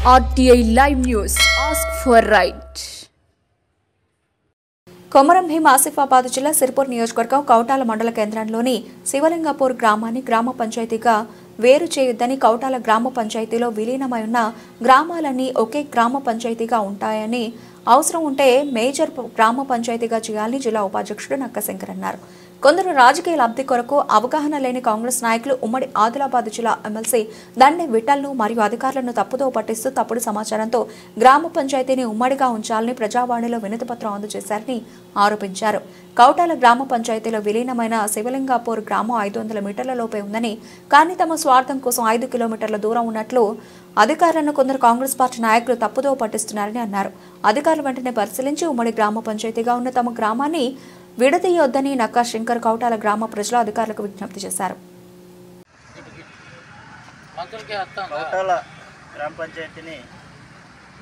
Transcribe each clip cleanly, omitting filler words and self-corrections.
RTI Live News. Ask for right. Komaram Bheem Asifabad జిల్లా సిర్పూర్ నియోజకవర్గం కౌటాల మండల కేంద్రంలోని శివలింగపూర్ గ్రామాన్ని గ్రామ పంచాయతీగా వేరు చేయొద్దని కౌటాల గ్రామ పంచాయతీలో విలీనమై ఉన్న గ్రామాలన్నీ ఒకే గ్రామ పంచాయతీగా ఉంటాయని అవసరం ఉంటే మేజర్ గ్రామ పంచాయతీగా చేయాలని జిల్లా ఉపాధ్యక్షుడు నక్కశంకర్ అన్నారు. కొందరు రాజకీయ లబ్ధి కొరకు అవగాహన లేని కాంగ్రెస్ నాయకులు ఉమ్మడి ఆదిలాబాద్ జిల్లా ఎమ్మెల్సీ దండే విఠల్ను మరియు అధికారులను తప్పుదో పట్టిస్తూ తప్పుడు సమాచారంతో గ్రామ పంచాయతీని ఉమ్మడిగా ఉంచాలని ప్రజావాణిలో వినతిపత్రం అందజేశారని ఆరోపించారు. కౌటాల గ్రామ పంచాయతీలో విలీనమైన శివలింగాపూర్ గ్రామం 500 మీటర్ల లోపే ఉందని, కానీ తమ స్వార్థం కోసం 5 కిలోమీటర్ల దూరం ఉన్నట్లు అధికారులను కొందరు కాంగ్రెస్ పార్టీ నాయకులు తప్పుదో పట్టిస్తున్నారని అన్నారు. అధికారులు వెంటనే పరిశీలించి ఉమ్మడి గ్రామ పంచాయతీగా ఉన్న తమ గ్రామాన్ని విడదీయొద్దని నక్కా శంకర్ కౌటాల గ్రామ ప్రజల అధికారులకు విజ్ఞప్తి చేశారు. కౌటాల గ్రామ పంచాయతీని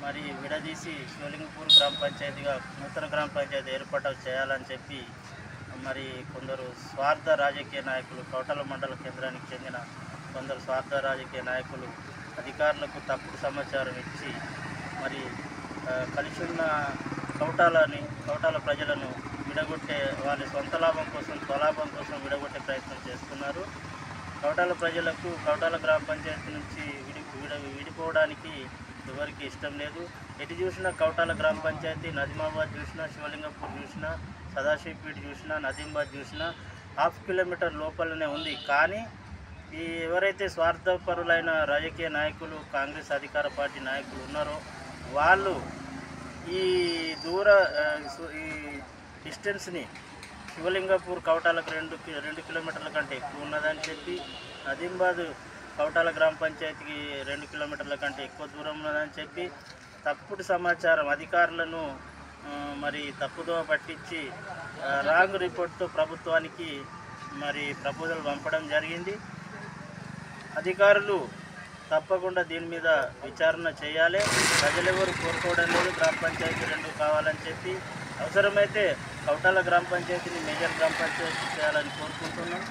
మరి విడదీసి శివలింగపూర్ గ్రామ పంచాయతీగా నూతన గ్రామ పంచాయతీ ఏర్పాటు చేయాలని చెప్పి మరి కొందరు స్వార్థ రాజకీయ నాయకులు, కౌటాల మండల కేంద్రానికి చెందిన కొందరు స్వార్థ రాజకీయ నాయకులు అధికారులకు తప్పుడు సమాచారం ఇచ్చి మరి కలిసి ఉన్న కౌటాల ప్రజలను విడగొట్టే, వాళ్ళ సొంత లాభం కోసం, స్వలాభం కోసం విడగొట్టే ప్రయత్నం చేస్తున్నారు. కౌటాల ప్రజలకు కౌటాల గ్రామ పంచాయతీ నుంచి విడిపోవడానికి ఎవరికి ఇష్టం లేదు. ఎటు చూసినా కౌటాల గ్రామ పంచాయతీ నదిమాబాద్ చూసినా, శివలింగపూర్ చూసినా, సదాశివపేట చూసినా, నదీంబాద్ చూసినా 1/2 కిలోమీటర్ లోపలనే ఉంది. కానీ ఈ ఎవరైతే స్వార్థపరులైన రాజకీయ నాయకులు, కాంగ్రెస్ అధికార పార్టీ నాయకులు ఉన్నారో వాళ్ళు ఈ డిస్టెన్స్ని శివలింగపూర్ కౌటాలకు 2 కిలోమీటర్ల కంటే ఎక్కువ ఉన్నదని చెప్పి, నదీంబాద్ కౌటాల గ్రామ పంచాయతీకి 2 కిలోమీటర్ల కంటే ఎక్కువ దూరం ఉన్నదని చెప్పి తప్పుడు సమాచారం అధికారులను మరి తప్పుదో పట్టించి రాంగ్ రిపోర్ట్తో ప్రభుత్వానికి మరి ప్రపోజల్ పంపడం జరిగింది. అధికారులు తప్పకుండా దీని మీద విచారణ చేయాలి. ప్రజలెవరు కోరుకోవడం లేదు గ్రామ పంచాయతీ 2 కావాలని చెప్పి. అవసరమైతే కౌటాల గ్రామ పంచాయతీని మేజర్ గ్రామ పంచాయతీ చేయాలని కోరుకుంటున్నాం.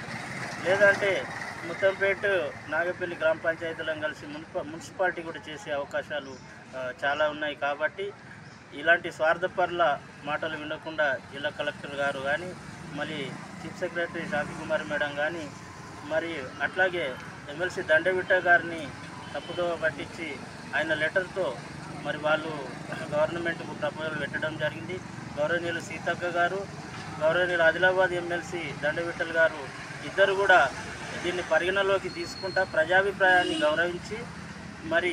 లేదంటే ముత్తంపేట, నాగపల్లి గ్రామ పంచాయతీలను కలిసి మున్సిపాలిటీ కూడా చేసే అవకాశాలు చాలా ఉన్నాయి. కాబట్టి ఇలాంటి స్వార్థపరుల మాటలు వినకుండా జిల్లా కలెక్టర్ గారు కానీ, మళ్ళీ చీఫ్ సెక్రటరీ శాంతికుమారి మేడం కానీ, మరి అట్లాగే ఎమ్మెల్సీ దండవిట్ట గారిని తప్పుదో పట్టించి ఆయన లెటర్తో మరి వాళ్ళు గవర్నమెంట్కు ప్రపోజల్ పెట్టడం జరిగింది. గౌరవనీయులు సీతక్క గారు, గౌరవనీయులు ఆదిలాబాద్ ఎమ్మెల్సీ దండవిట్టల్ గారు ఇద్దరు కూడా దీన్ని పరిగణలోకి తీసుకుంటా ప్రజాభిప్రాయాన్ని గౌరవించి మరి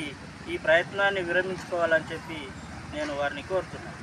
ఈ ప్రయత్నాన్ని విరమించుకోవాలని చెప్పి నేను వారిని కోరుతున్నాను.